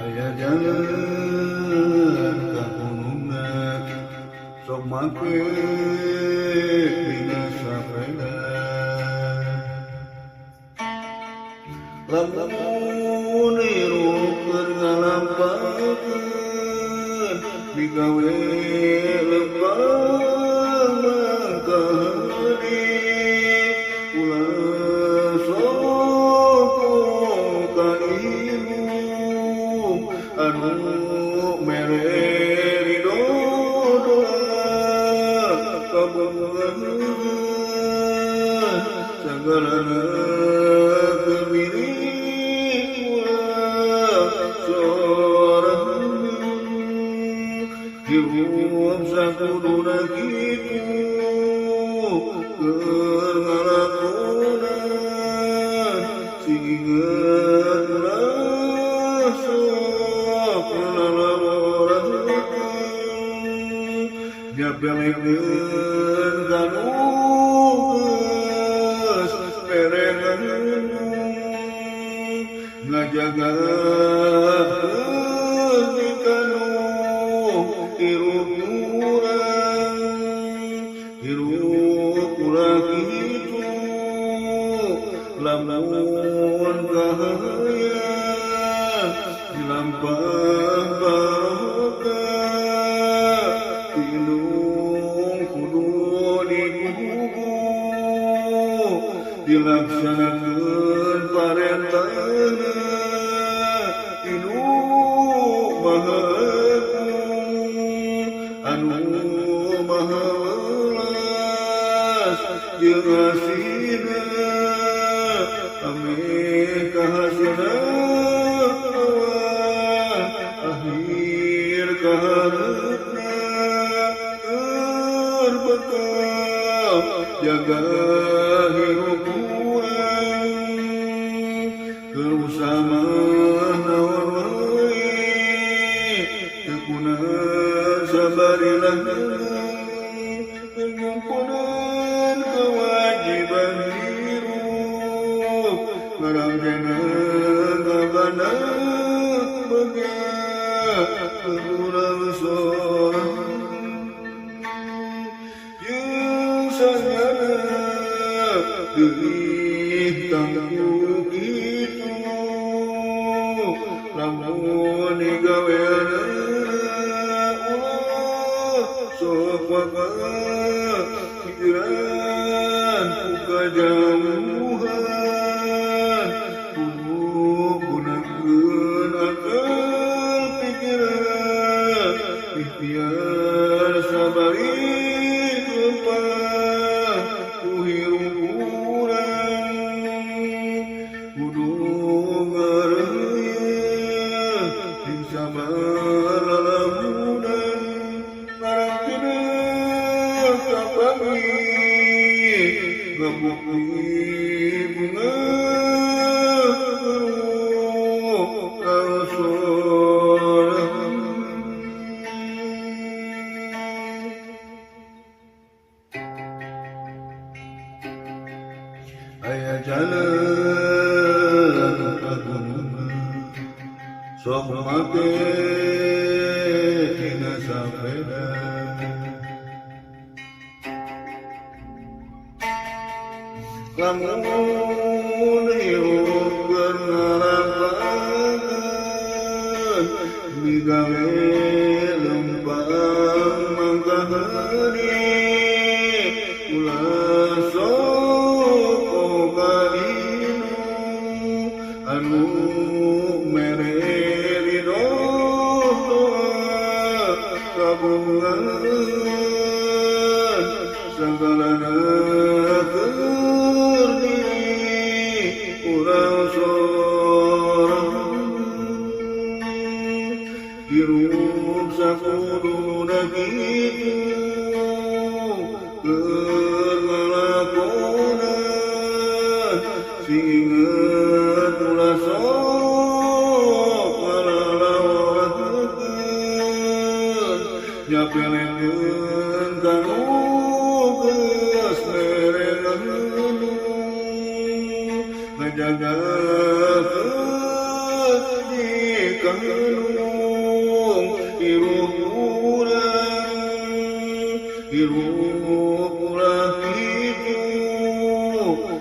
Aya jalan ka gunungna sok make dina sapeda lamun irupkeun ngalampakeun digawe lempang kahari ulah sok ka ilmu anu mere ridodo kabungan sagalana kemiring sorang hirup sakuduna kitu keur ngalakonan singingeun ulah sok lalamoran nyabelekeun kanu geus perengan ngajagakeun di kanu hirup urang kitu lamun kahaya dilampah barokah tinung kudu digugu dilaksanakeun parentahna inu maha anu maha welas jeung asina ame kahasina akhir kaharupna keur bekal jaga hirup urang keur usama naon wae teu kunaon sabarilah pengampunan kewajiban hirup ngaranggena ngabana begah ulang sorang jeung sangana geuih tangku kitu lamun digaweana ulah sok wakat pikiran ku kajauhan kudu gunakeun akal pikiran ikhtiar sabari lempang ku hirup urang kudu ngareuyeun jeung sabar lalamunan ngarangkeun kapami ngabukti bunga sorang aya jalan ka gunungan sok make dina sapeda lamun hirup ngalampakeun digawe lempang mangkahari ulah sok ka inu anu mere ridodo kabungan sagalana keur diri urang sorang hirup sakuduna kitu keur ngalakonan singingeun ulah sok lalaworakeun nyapelekeun kanu geus jaga kejikanung hirup urang itu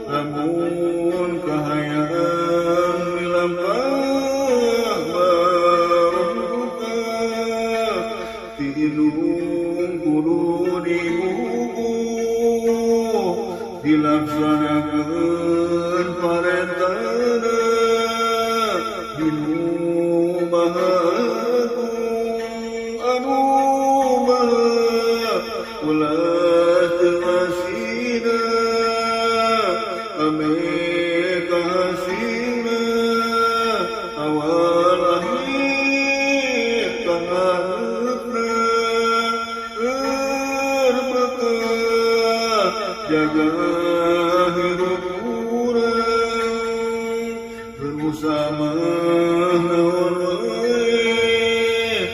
lamun kahayang milampah barokah tidung kudu dihukum dilaksanakeun parentana dinu maha anu maha ulah teu asina ame kahasina awal akhir kangeutna berberkah jaga hirup urang bersama naon wae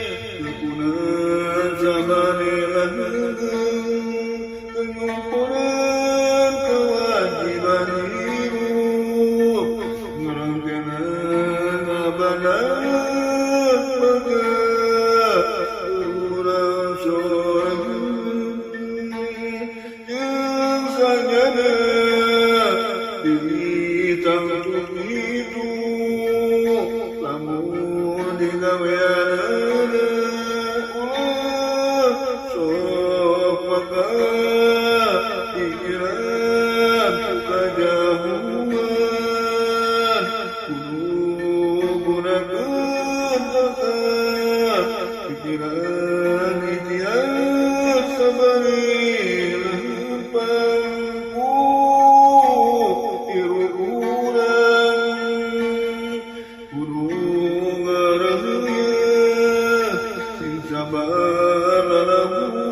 kepunan sabane langgeng penyempurnaan kewajiban hidup ngerangkeun abadan bagah urang sorangan yang sanyana ditanggung itu lamun digaweana ulah sok maka pikiran kajauhan kudu gunakeun akal pikiran ikhtiar sabari lempang hirup urang kudu ngaraheuyeun sing sabar lalamun